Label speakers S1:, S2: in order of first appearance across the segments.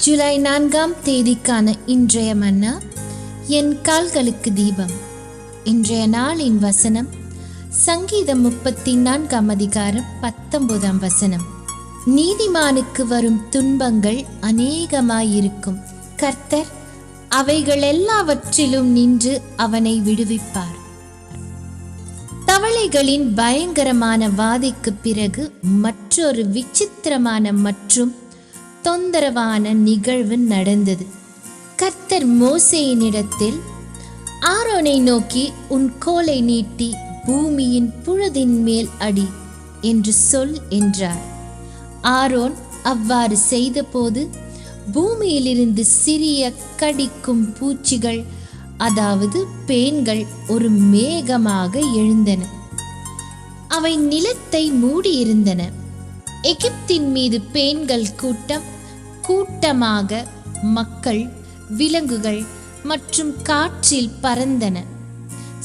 S1: ஜூலை 4ஆம் தேதிக்கான இன்றைய மன்னா, என் கால்களுக்கு தீபம். இன்றைய நாளின் வசனம் சங்கீதம் 34ஆம் அதிகாரம் 19ஆம் வசனம். நீதிமானுக்கு வரும் துன்பங்கள் அநேகமாயிருக்கும், கர்த்தர் அவைகள் எல்லாவற்றிலும் நின்று அவனை விடுவிப்பார். தவளைகளின் பயங்கரமான வாதைக்கு பிறகு மற்றொரு விசித்திரமான மற்றும் தொந்தரவான நிகழ்வு நடந்தது. கர்த்தர் மோசேயினிடத்தில், ஆரோனை நோக்கி உன் கோலை நீட்டி பூமியின் புழுதின் மேல் அடி என்று சொல் என்றார். ஆரோன் அவ்வாறு செய்தபோது பூமியிலிருந்து சிறிய கடிக்கும் பூச்சிகள், அதாவது பேன்கள், ஒரு மேகமாக எழுந்தன. அவை நிலத்தை மூடியிருந்தன. எகிப்தின் மீது பேன்கள் கூட்டமாக மக்கள், விலங்குகள் மற்றும் காற்றில் பறந்தன.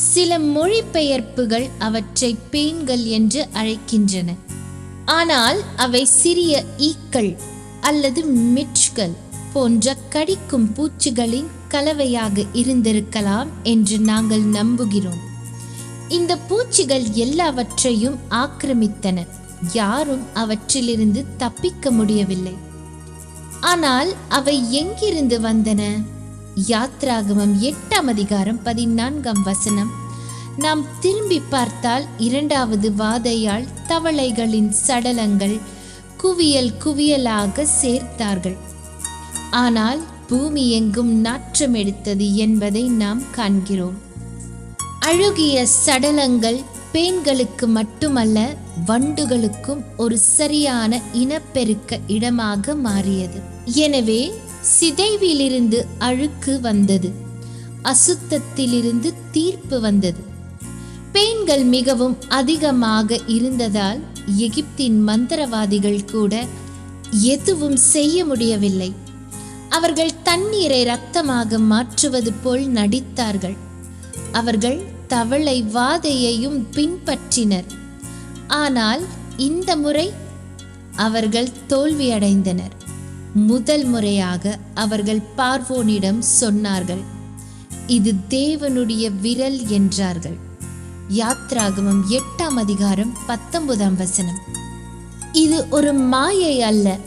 S1: சில மொழிபெயர்ப்புகள் அவற்றை பேன்கள் என்று அழைக்கின்றன. ஆனால் அவை சிறிய ஈக்கள் அல்லது மிட்ச்கள் போன்ற கடிக்கும் பூச்சிகளின் கலவையாக இருந்திருக்கலாம் என்று நாங்கள் நம்புகிறோம். இந்த பூச்சிகள் எல்லாவற்றையும் ஆக்கிரமித்தன. யாரும் அவற்றிலிருந்து தப்பிக்க முடியவில்லை. ஆனால் அவை எங்கிருந்து வந்தன? யாத்ராகமம் 8ஆம் அதிகாரம் 14ஆம் வசனம் நாம் திரும்பி பார்த்தால், 2வது வாதையால் தவளைகளின் சடலங்கள் குவியலாக சேர்த்தார்கள். ஆனால் பூமி எங்கும் நாற்றம் எடுத்தது என்பதை நாம் காண்கிறோம். அழுகிய சடலங்கள் பேன்களுக்கு மட்டுமல்ல, வண்டுகளுக்கும் ஒரு சரியான இனப்பெருக்க இடமாக மாறியது. எனவே சிதைவிலிருந்து அழுக்கு வந்தது, அசுத்தத்திலிருந்து தீர்ப்பு வந்தது. பேன்கள் மிகவும் அதிகமாக இருந்ததால் எகிப்தின் மந்திரவாதிகள் கூட எதுவும் செய்ய முடியவில்லை. அவர்கள் தண்ணீரை இரத்தமாக மாற்றுவது போல் நடித்தார்கள். அவர்கள் தவளை வாதையையும் பின்பற்றினர். ஆனால் இந்த முறை அவர்கள் தோல்வியடைந்தனர். முதல் முறையாக அவர்கள் பார்வோனிடம் சொன்னார்கள், இது தேவனுடைய விரல் என்றார்கள். யாத்ராகமம் 8ஆம் அதிகாரம் 19ஆம் வசனம். இது ஒரு மாயை அல்ல,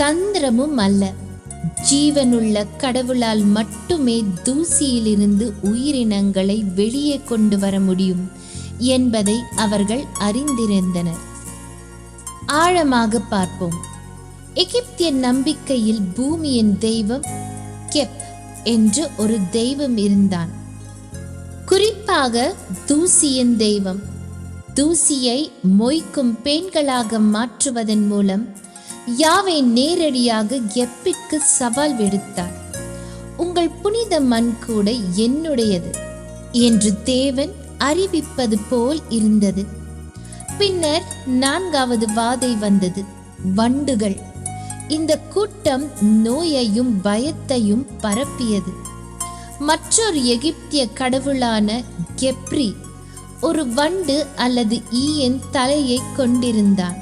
S1: தந்திரமும் அல்ல. ஜீவனுள்ள கடவுளால் மட்டுமே தூசியிலிருந்து உயிரினங்களை வெளியே கொண்டு வர முடியும் என்பதை அவர்கள் அறிந்திருந்தனர். ஆழமாக பார்ப்போம். எகிப்திய நம்பிக்கையில் பூமியின் தெய்வம் கெப் என்று ஒரு தெய்வம் இருந்தான். குறிப்பாக தூசியின் தெய்வம். தூசியை மொய்க்கும் பேன்களாக மாற்றுவதன் மூலம் யாவே நேரடியாக கெப்பிற்கு சவால் விடுத்தார். உங்கள் புனித மண் கூட என்னுடையது என்று தேவன் அறிவிப்பது போல் இருந்தது. பின்னர் 4வது வாதை வந்தது, வண்டுகள். இந்த கூட்டம் நோயையும் பயத்தையும் பரப்பியது. மற்றொரு எகிப்திய கடவுளான கெப்ரி ஒரு வண்டு அல்லது ஈயின் தலையை கொண்டிருந்தான்.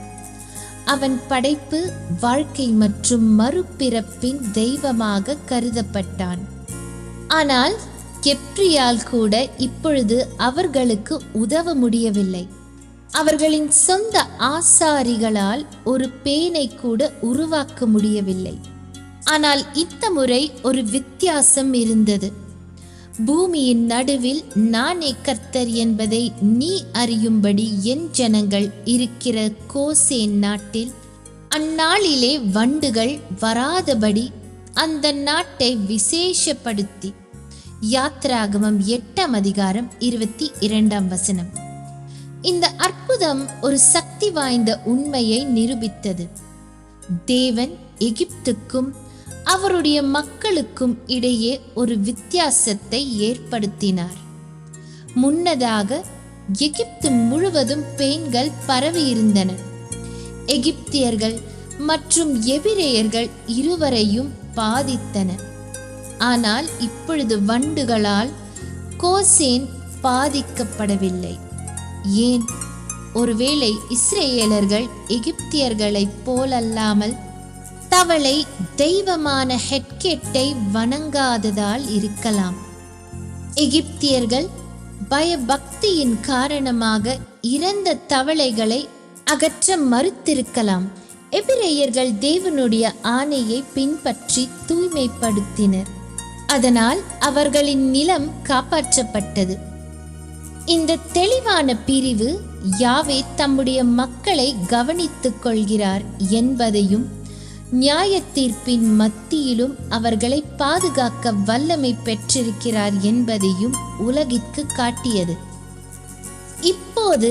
S1: அவன் படைப்பு, வாழ்க்கை மற்றும் மறுபிறப்பின் தெய்வமாக கருதப்பட்டான். ஆனால் கெப்ரியால் கூட இப்பொழுது அவர்களுக்கு உதவ முடியவில்லை. அவர்களின் சொந்த ஆசாரிகளால் ஒரு பேனை கூட உருவாக்க முடியவில்லை. ஆனால் இந்த முறை ஒரு வித்தியாசம் இருந்தது. பூமியின் நடுவில் நானே கர்த்தர் என்பதை நீ அறியும்படி என் ஜனங்கள் இருக்கிற கோசேன் நாட்டில் அந்நாளிலே வண்டுகள் வராதபடி அந்த நாட்டை விசேஷப்படுத்தி. யாத்ராகமம் 8ஆம் அதிகாரம் 22ஆம் வசனம். இந்த அற்புதம் ஒரு சக்தி வாய்ந்த உண்மையை நிரூபித்தது. தேவன் எகிப்துக்கும் அவருடைய மக்களுக்கும் இடையே ஒரு வித்தியாசத்தை ஏற்படுத்தினார். முன்னதாக எகிப்து முழுவதும் பேன்கள் பரவியிருந்தன. எகிப்தியர்கள் மற்றும் எபிரேயர்கள் இருவரையும் பாதித்தன. ஆனால் இப்பொழுது வண்டுகளால் கோசேன் பாதிக்கப்படவில்லை. ஏன்? ஒருவேளை இஸ்ரேலர்கள் எகிப்தியர்களைப் போலல்லாமல் தவளை தெய்வமான ஹெட்கேட்டை வணங்காததால் இருக்கலாம். எகிப்தியர்கள் பயபக்தியின் காரணமாக இறந்த தவளைகளை அகற்ற மறுத்திருக்கலாம். எபிரேயர்கள் தேவனுடைய ஆணையை பின்பற்றி தூய்மைப்படுத்தினர். அதனால் அவர்களின் நிலம் காப்பாற்றப்பட்டது. இந்த தெளிவான பிரிவு யாவே தம்முடைய மக்களை கவனித்துக் கொள்கிறார் என்பதையும், நியாய தீர்ப்பின் மத்தியிலும் அவர்களை பாதுகாக்க வல்லமை பெற்றிருக்கிறார் என்பதையும் உலகிற்கு காட்டியது. இப்போது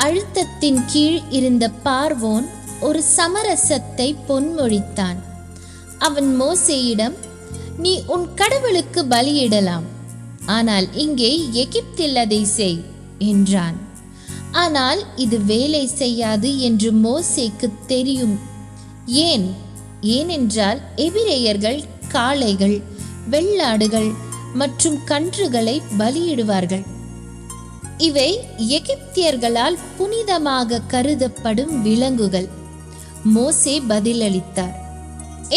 S1: அழுத்தத்தின் கீழ் இருந்த பார்வோன் ஒரு சமரசத்தை பொன்மொழித்தான். அவன் மோசேயிடம், நீ உன் கடவுளுக்கு பலியிடலாம், ஆனால் இங்கே எகிப்தில் அதை செய் என்றான். ஆனால் இது வேலை செய்யாது என்று மோசேக்கு தெரியும். ஏனென்றால் எபிரேயர்கள் காளைகள், வெள்ளாடுகள் மற்றும் கன்றுகளை பலியிடுவார்கள். இவை எகிப்தியர்களால் புனிதமாக கருதப்படும் விலங்குகள். மோசே பதிலளித்தார்,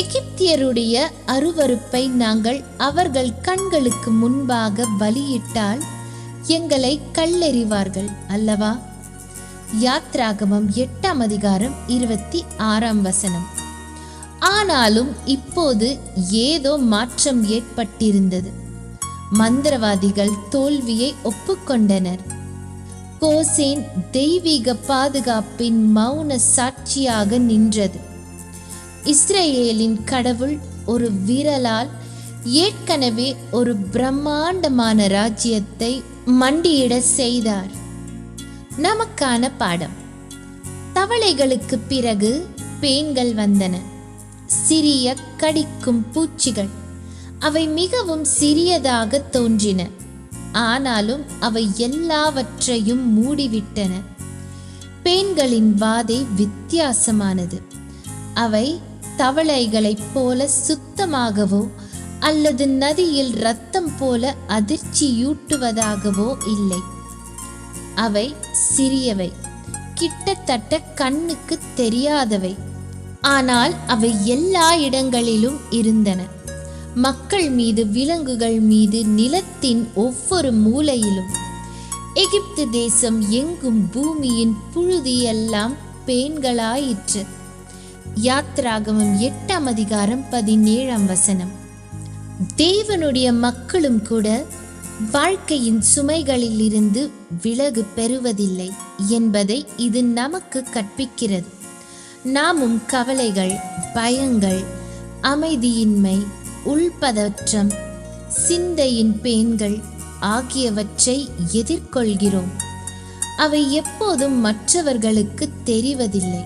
S1: எகிப்தியருடைய அருவருப்பை நாங்கள் அவர்கள் கண்களுக்கு முன்பாக பலியிட்டால் எங்களை கல்லெறிவார்கள் அல்லவா? யாத்ராகமம் 8:26. ஆனாலும் இப்போது ஏதோ மாற்றம் ஏற்பட்டிருந்தது. மந்திரவாதிகள் தோல்வியை ஒப்புக்கொண்டனர். கோசேன் தெய்வீக பாதுகாப்பின் மௌன சாட்சியாக நின்றது. இஸ்ரேலின் கடவுள் ஒரு விரலால் ஏற்கனவே ஒரு பிரம்மாண்டமான ராஜ்யத்தை மண்டியிட செய்தார். நமக்கான பாடம். தவளைகளுக்கு பிறகு பேன்கள் வந்தன. சிறிய கடிக்கும் பூச்சிகள். அவை மிகவும் சிறியதாக தோன்றின. ஆனாலும் அவை எல்லாவற்றையும் மூடிவிட்டன. பேன்களின் வாதை வித்தியாசமானது. அவை தவளைகளைப் போல சுத்தமாகவோ அல்லது நதியில் இரத்தம் போல அதிர்ச்சியூட்டுவதாகவோ இல்லை. அவை சிறியவை, கிட்டத்தட்ட கண்ணுக்கு தெரியாதவை. ஆனால் அவை எல்லா இடங்களிலும் இருந்தன. மக்கள் மீது, விலங்குகள் மீது, நிலத்தின் ஒவ்வொரு மூலையிலும். எகிப்து தேசம் எங்கும் பூமியின் புழுதியெல்லாம் பேன்களாயிற்று. யாத்ராகமம் 8:17. தேவனுடைய மக்களும் கூட வாழ்க்கையின் சுமைகளில் இருந்து விலகு பெறுவதில்லை என்பதை இது நமக்கு கற்பிக்கிறது. நாமும் கவலைகள், பயங்கள், அமைதியின்மை, உள்பதற்றம், சிந்தையின் பேன்கள் ஆகியவற்றை எதிர்கொள்கிறோம். அவை எப்போதும் மற்றவர்களுக்கு தெரிவதில்லை.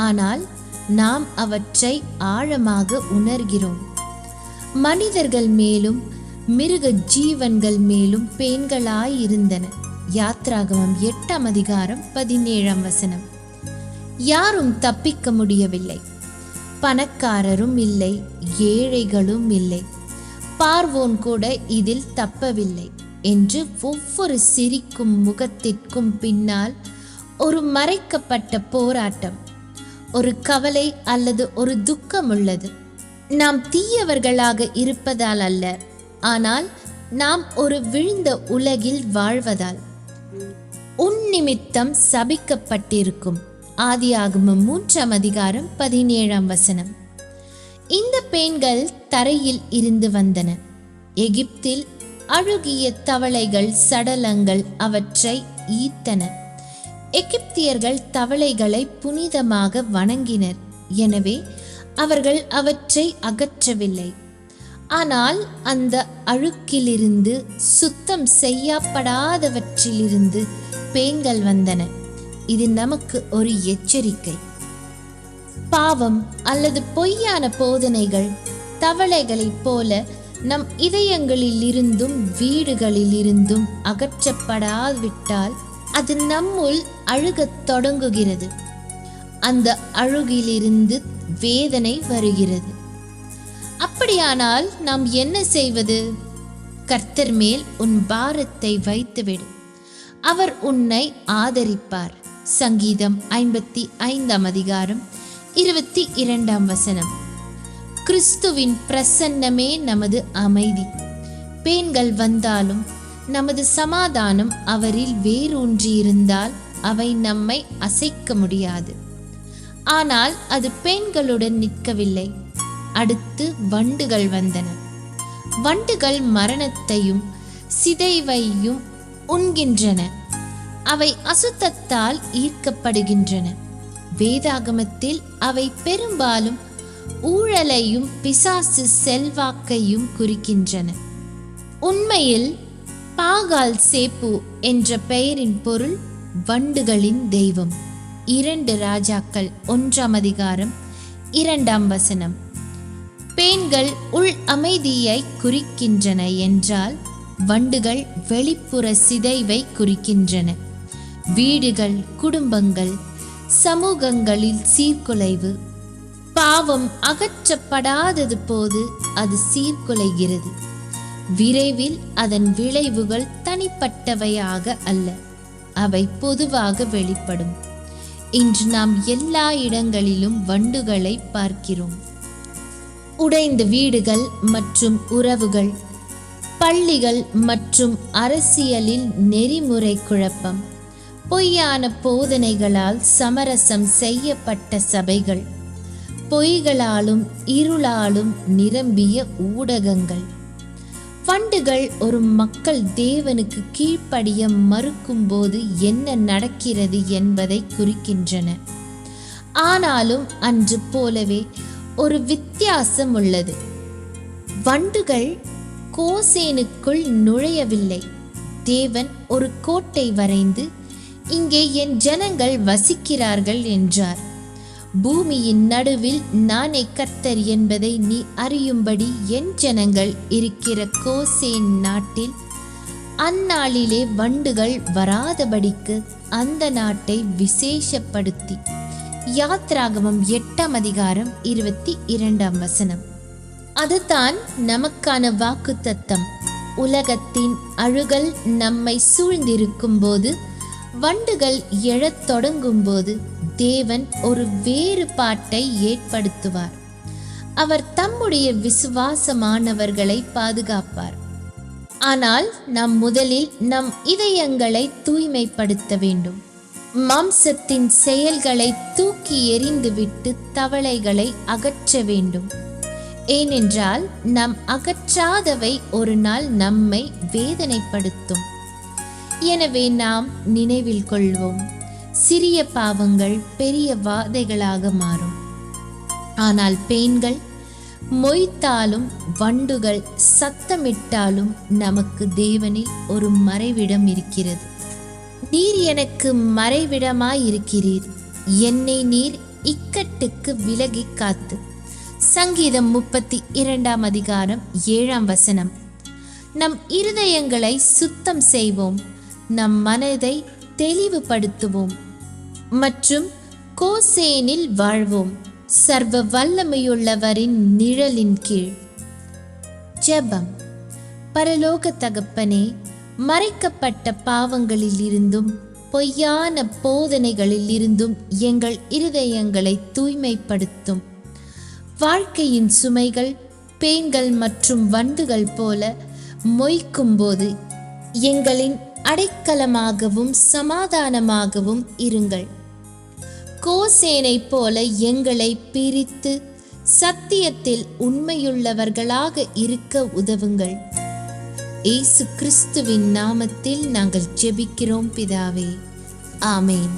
S1: ஆனால் நாம் அவற்றை ஆழமாக உணர்கிறோம். மனிதர்கள் மேலும் மிருக ஜீவன்கள் மேலும் பேன்களாயிருந்தன. யாத்ராகமம் 8:17. யாரும் தப்பிக்க முடியவில்லை. பணக்காரரும் இல்லை, ஏழைகளும் இல்லை. பார்வோன் கூட இதில் தப்பவில்லை என்று ஒவ்வொரு சிரிக்கும் முகத்திற்கும் பின்னால் ஒரு மறைக்கப்பட்ட போராட்டம், ஒரு கவலை அல்லது ஒரு துக்கம் உள்ளது. நாம் தீயவர்களாக இருப்பதால் அல்ல, ஆனால் நாம் ஒரு விழுந்த உலகில் வாழ்வதால். உன் நிமித்தம் சபிக்கப்பட்டிருக்கும். ஆதியாகமம் 3:17. இந்த பேன்கள் தரையில் இருந்து வந்தன. எகிப்தில் அழுகிய தவளைகள் சடலங்கள் அவற்றை ஈத்தன. எகிப்தியர்கள் தவளைகளை புனிதமாக வணங்கினர். எனவே அவர்கள் அவற்றை அகற்றவில்லை. ஆனால் அந்த அழுக்கிலிருந்து, சுத்தம் செய்யப்படாதவற்றிலிருந்து பேன்கள் வந்தன. இது நமக்கு ஒரு எச்சரிக்கை. பாவம் அல்லது பொய்யான போதனைகள் தவளைகளைப் போல நம் இதயங்களில் இருந்தும் வீடுகளில் இருந்தும் அகற்றப்படாவிட்டால் அது நம்முள் அழுகத் தொடங்குகிறது. அந்த அழுகிலிருந்து வேதனை வருகிறது. அப்படியானால் நாம் என்ன செய்வது? கர்த்தர் மேல் உன் பாரத்தை வைத்துவிடு, அவர் உன்னை ஆதரிப்பார். சங்கீதம் 55:22. கிறிஸ்துவின் பிரசன்னமே நமது அமைதி. பேன்கள் வந்தாலும் நமது சமாதானம் அவரில் வேரூன்றியிருந்தால் அவை நம்மை அசைக்க முடியாது. ஆனால் அது பேன்களுடன் நிற்கவில்லை. அடுத்து வண்டுகள் வந்தன. வண்டுகள் மரணத்தையும் சிதைவையும் உண்கின்றன. அவை அசுத்தத்தால் ஈர்க்கப்படுகின்றன. வேதாகமத்தில் அவை பெரும்பாலும் ஊழலையும் பிசாசு செல்வாக்கையும் குறிக்கின்றன. உண்மையில் பாகால் சேப்பு என்ற பெயரின் பொருள் வண்டுகளின் தெய்வம். 2 ராஜாக்கள் 1:2. பேன்கள் உள் அமைதியை குறிக்கின்றன என்றால் வண்டுகள் வெளிப்புற சிதைவை குறிக்கின்றன. வீடுகள், குடும்பங்கள், சமூகங்களில் சீர்குலைவு. பாவம் அகற்றப்படாதது போது அது சீர்குலைகிறது. விரைவில் அதன் விளைவுகள் தனிப்பட்டவையாக அல்ல, அவை பொதுவாக வெளிப்படும். இன்று நாம் எல்லா இடங்களிலும் வண்டுகளை பார்க்கிறோம். உடைந்த வீடுகள் மற்றும் உறவுகள், பள்ளிகள் மற்றும் அரசியலில் நெறிமுறை குழப்பம், பொய்யான போதனைகளால் சமரசம் செய்யப்பட்ட சபைகள், பொய்களாலும் இருளாலும் நிரம்பிய ஊடகங்கள். வண்டுகள் ஒரு மக்கள் தேவனுக்கு கீழ்ப்படிய மறுக்கும் போது என்ன நடக்கிறது என்பதை குறிக்கின்றன. ஆனாலும் அன்று போலவே ஒரு வித்தியாசம் உள்ளது. வண்டுகள் கோசேனுக்குள் நுழையவில்லை. தேவன் ஒரு கோட்டை வரைந்து இங்கே என் ஜனங்கள் வசிக்கிறார்கள் என்றார். பூமியின் நடுவில் நானே கர்த்தர் என்பதை நீ அறியும்படி என் ஜனங்கள் இருக்கிற கோசேன் நாட்டில் அந்நாளிலே வண்டுகள் வராதபடிக்கு அந்த நாட்டை விசேஷப்படுத்தி. யாத்ராகமம் 8:22. அதுதான் நமக்கான வாக்குத்தத்தம். உலகத்தின் அழுகல் நம்மை சூழ்ந்திருக்கும் போது, வண்டுகள் எழத் தொடங்கும் போது தேவன் ஒரு வேறுபாட்டை ஏற்படுத்துவார். அவர் தம்முடைய விசுவாசமானவர்களை பாதுகாப்பார். ஆனால் நாம் முதலில் நம் இதயங்களை தூய்மைப்படுத்த வேண்டும். மாம்சத்தின் செயல்களை தூக்கி எறிந்துவிட்டு தவளைகளை அகற்ற வேண்டும். ஏனென்றால் நாம் அகற்றாதவை ஒரு நாள் நம்மை வேதனைப்படுத்தும். எனவே நாம் நினைவில் கொள்வோம், சிறிய பாவங்கள் பெரிய வாதைகளாக மாறும். ஆனால் பேன்கள் மொய்த்தாலும் வண்டுகள் சத்தமிட்டாலும் நமக்கு தேவனில் ஒரு மறைவிடம் இருக்கிறது. நீர் எனக்கு மறைவிடமாயிருக்கிறீர், என்னை நீர் இக்கட்டுக்கு விலகி காத்து. சங்கீதம் 32:7. நம் இருதயங்களை சுத்தம் செய்வோம், நம் மனதை தெளிவுபடுத்துவோம் மற்றும் கோசேனில் வாழ்வோம், சர்வ வல்லமையுள்ளவரின் நிழலின் கீழ். ஜெபம். பரலோக தகப்பனே, மறைக்கப்பட்ட பாவங்களில் இருந்தும் பொய்யான போதனைகளில் இருந்தும் எங்கள் இருதயங்களை தூய்மைப்படுத்தும். வாழ்க்கையின் சுமைகள் பேன்கள் மற்றும் வண்டுகள் போல மொய்க்கும்போது எங்களின் அடைக்கலமாகவும் சமாதானமாகவும் இருங்கள். கோசேனை போல எங்களை பிரித்து சத்தியத்தில் உண்மையுள்ளவர்களாக இருக்க உதவுங்கள். இயேசு கிறிஸ்துவின் நாமத்தில் நாங்கள் ஜெபிக்கிறோம் பிதாவே, ஆமேன்.